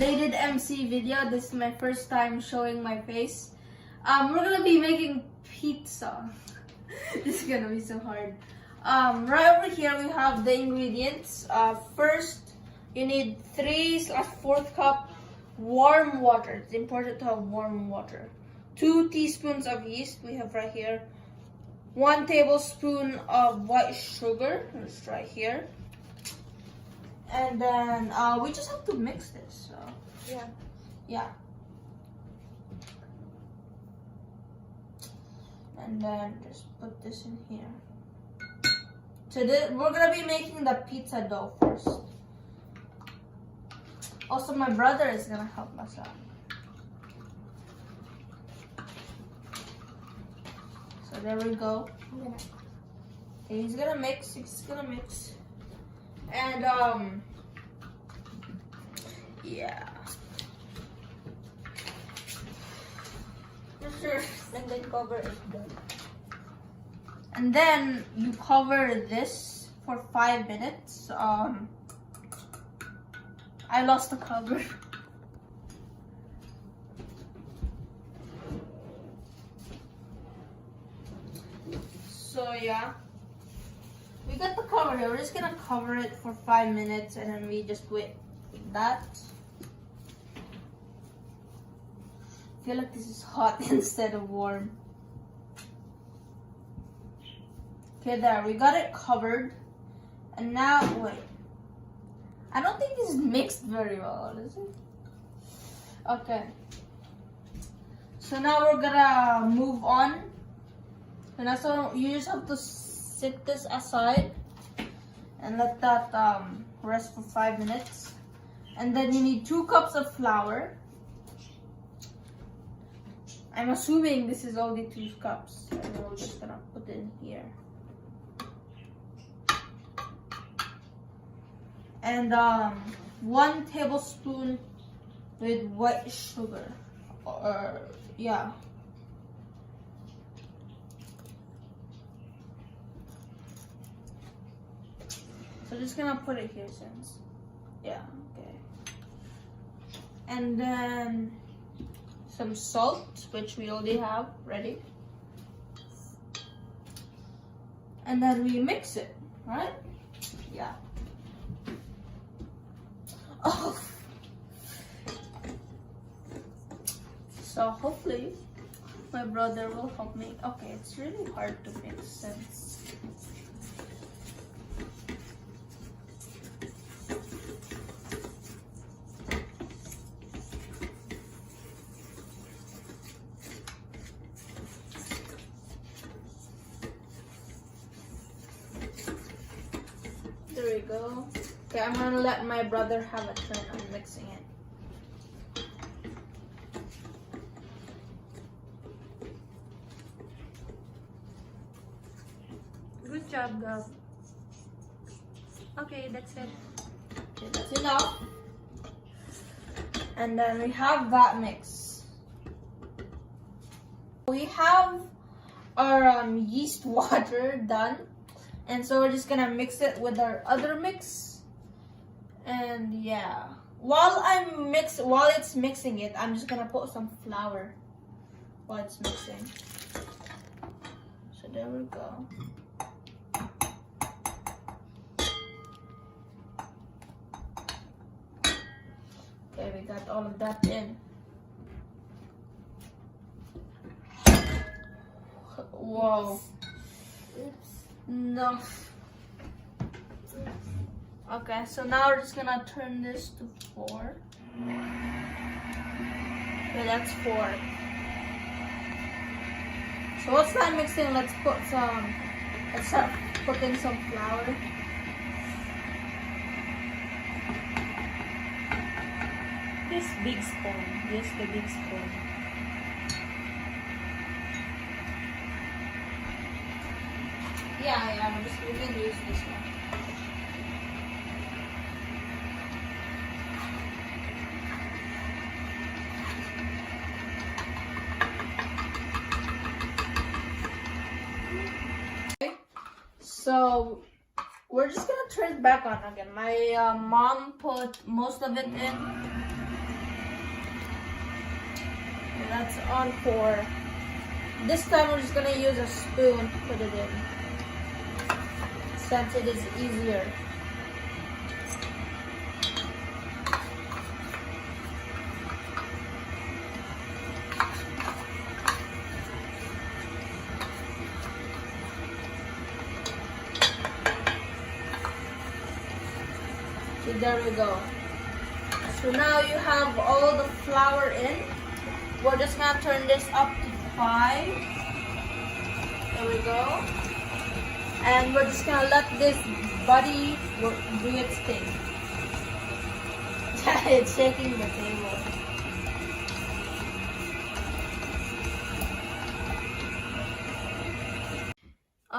Bladed MC video. This is my first time showing my face. We're gonna be making pizza. This is gonna be so hard. Right over here we have the ingredients. First, you need 3/4 cup warm water. It's important to have warm water. 2 teaspoons of yeast we have right here. 1 tablespoon of white sugar. It's right here. And then we just have to mix this. So yeah. And then just put this in here. So we're gonna be making the pizza dough first. Also, my brother is gonna help us out. So there we go. Okay, he's gonna mix. And yeah. And then cover it down. And then you cover this for 5 minutes. I lost the cover. So yeah, we got the cover here. We're just gonna cover it for 5 minutes and then we just wait like that. I feel like this is hot instead of warm. Okay, there, we got it covered. And now, wait. I don't think this is mixed very well, is it? Okay. So now we're gonna move on. And also, you just have to sit this aside and let that rest for 5 minutes. And then you need 2 cups of flour. I'm assuming this is only 2 cups. And we're just gonna put it in here. And 1 tablespoon with white sugar. Yeah. So just gonna put it here since. Yeah, okay. And then some salt, which we already have ready. And then we mix it, right? Yeah. Oh. So hopefully my brother will help me. Okay, it's really hard to mix since there we go. Okay, I'm gonna let my brother have a turn on mixing it. Good job, girl. Okay, that's it. Okay, that's enough. And then we have that mix. We have our yeast water done. And so we're just gonna mix it with our other mix. And yeah, while it's mixing it, I'm just gonna put some flour while it's mixing. So there we go. Okay, we got all of that in. Whoa. Oops. No. Okay, so now we're just gonna turn this to 4. Okay, that's 4. So what's that mixing? Let's start putting some flour. This big spoon. Use the big spoon. Yeah, we can use this one. Okay, so we're just gonna turn it back on again. My mom put most of it in. That's on 4. This time we're just gonna use a spoon to put it in, since it is easier. Okay, there we go. So now you have all the flour in. We're just gonna turn this up to 5. There we go. And we're just gonna let this buddy do its thing. It's shaking the table.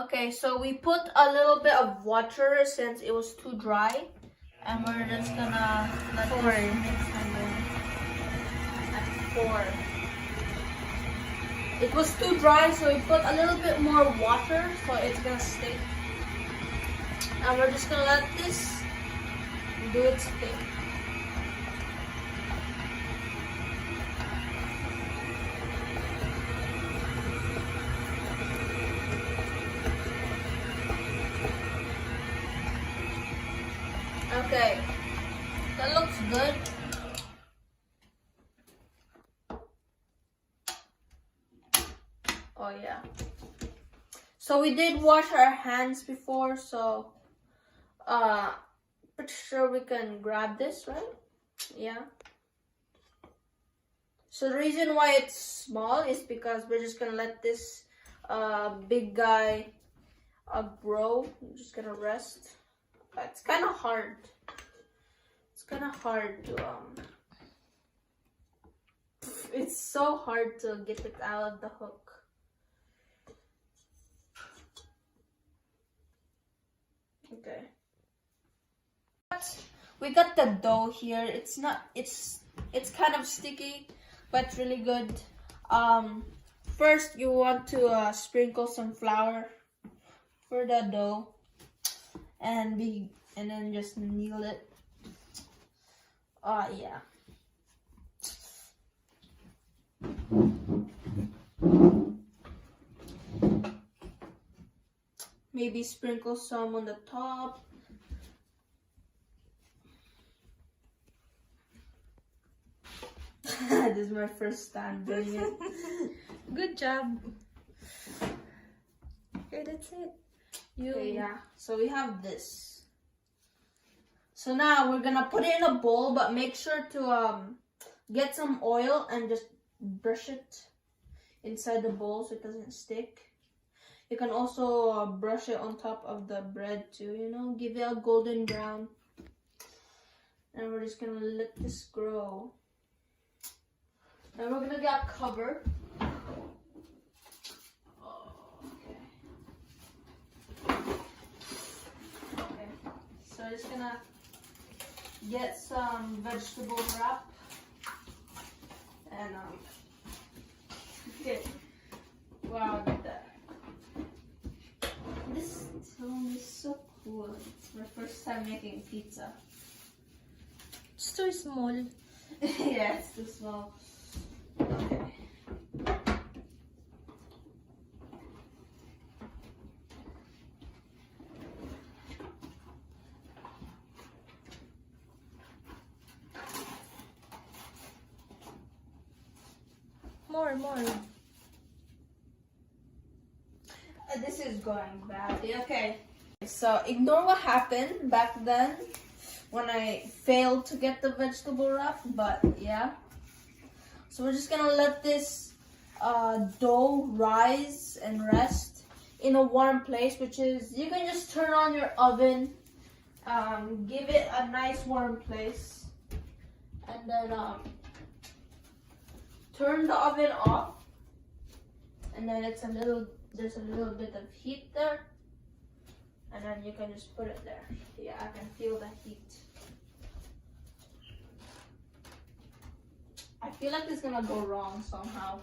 Okay, so we put a little bit of water since it was too dry. And we're just gonna let this mix at 4. It was too dry, so we put a little bit more water so it's gonna stick. And we're just gonna let this do its thing. Okay, that looks good. Oh yeah. So we did wash our hands before, so pretty sure we can grab this, right? Yeah. So the reason why it's small is because we're just gonna let this big guy grow. We're just gonna rest. It's kind of hard. It's kind of hard to It's so hard to get it out of the hook. Okay. We got the dough here. It's kind of sticky, but really good. First you want to sprinkle some flour for the dough. And then just knead it. Yeah. Maybe sprinkle some on the top. This is my first time doing it. Good job. Okay, that's it. Okay, yeah. So we have this. So now we're gonna put it in a bowl, but make sure to get some oil and just brush it inside the bowl so it doesn't stick. You can also brush it on top of the bread too, you know, give it a golden brown. And we're just gonna let this grow. And we're gonna get a cover. So I'm just gonna get some vegetable wrap and okay. Wow, look at that. This is so cool. It's my first time making pizza. It's too small. Yeah, it's too small. Okay. More. This is going badly. Okay. So ignore what happened back then when I failed to get the vegetable wrap, but yeah. So we're just gonna let this dough rise and rest in a warm place, which is, you can just turn on your oven, give it a nice warm place, and then turn the oven off, and then there's a little bit of heat there, and then you can just put it there. Yeah, I can feel the heat. I feel like it's gonna go wrong somehow.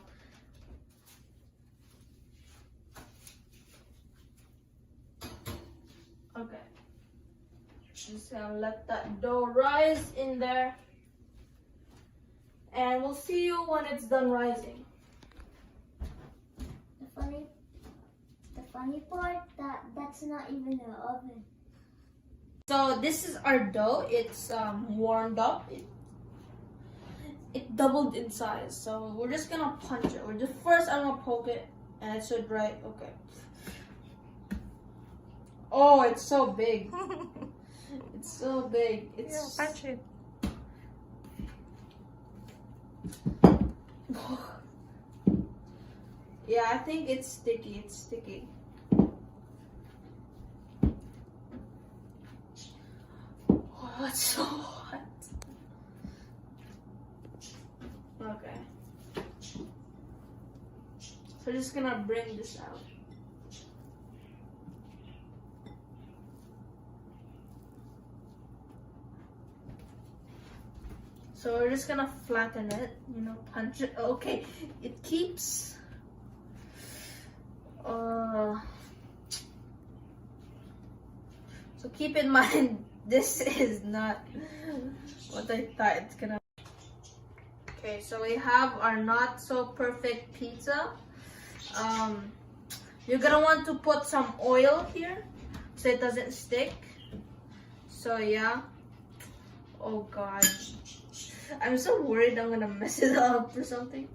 Okay. Just gonna let that dough rise in there. And we'll see you when it's done rising. The funny part that's not even the oven. So this is our dough. It's warmed up. It doubled in size. So we're just gonna punch it. First I'm gonna poke it, and it should right. Okay. Oh, it's so big. It's so big. It's punch it. Yeah, I think it's sticky. It's sticky. Oh, it's so hot. Okay. So we're just gonna bring this out. So we're just gonna flatten it, punch it. Okay, it keeps. So keep in mind, this is not what I thought it's gonna. Okay, so we have our not so perfect pizza. You're gonna want to put some oil here so it doesn't stick. So yeah. Oh God. I'm so worried I'm gonna mess it up or something.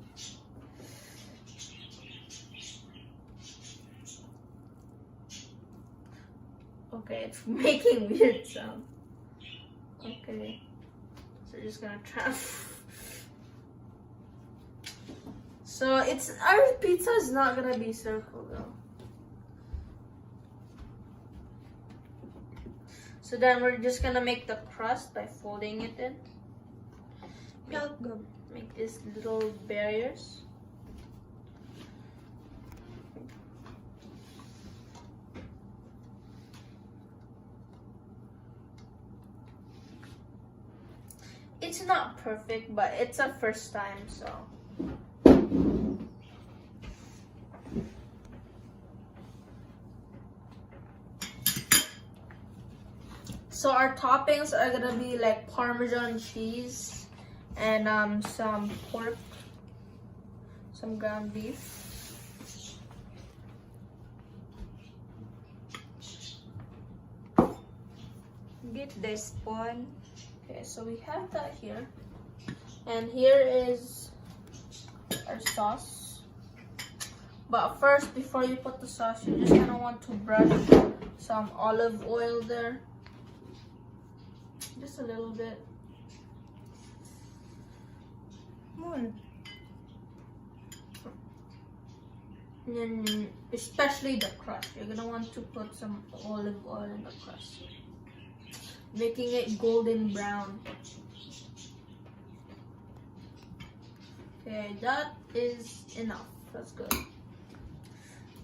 Okay, it's making weird sound. Okay. So we're just gonna try. So our pizza is not gonna be circle though. So then we're just gonna make the crust by folding it in. Make these little barriers. It's not perfect, but it's a first time, so. So our toppings are gonna be like Parmesan cheese and some pork, some ground beef. Get the spoon. Okay, so we have that here. And here is our sauce. But first, before you put the sauce, you're just gonna want to brush some olive oil there. Just a little bit. More. And then, especially the crust. You're gonna want to put some olive oil in the crust, making it golden brown. Okay, that is enough. That's good.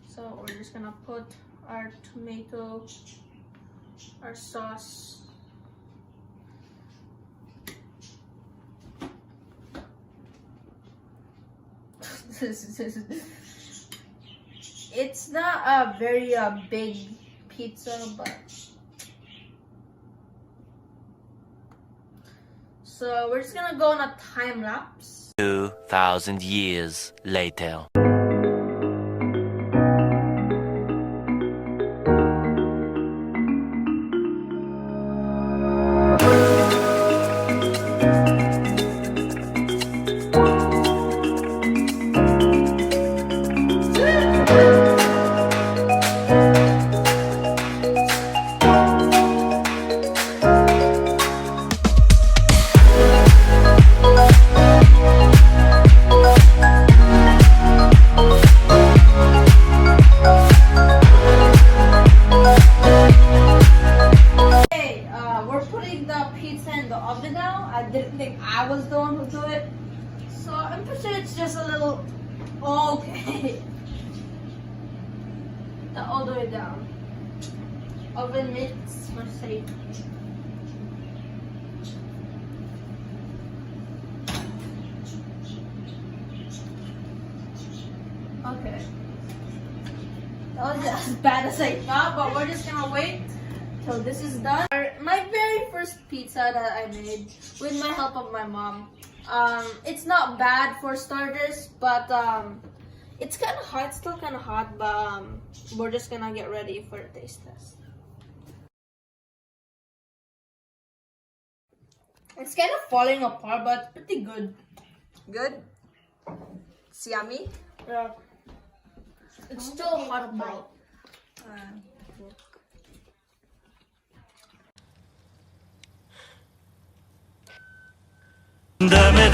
So we're just gonna put our tomato, our sauce. It's not a very big pizza, but so we're just gonna go on a time lapse. 2,000 years later. I didn't think I was the one who do it, so I'm pretty sure it's just a little okay. All the way down. Oven mitts for safety. Okay. That was as bad as I thought, but we're just gonna wait till this is done. My very first pizza that I made with my help of my mom. It's not bad for starters, but it's kind of hot. It's still kind of hot, but we're just gonna get ready for the taste test. It's kind of falling apart, but pretty good. Good? It's yummy? Yeah. It's still hot though. Dame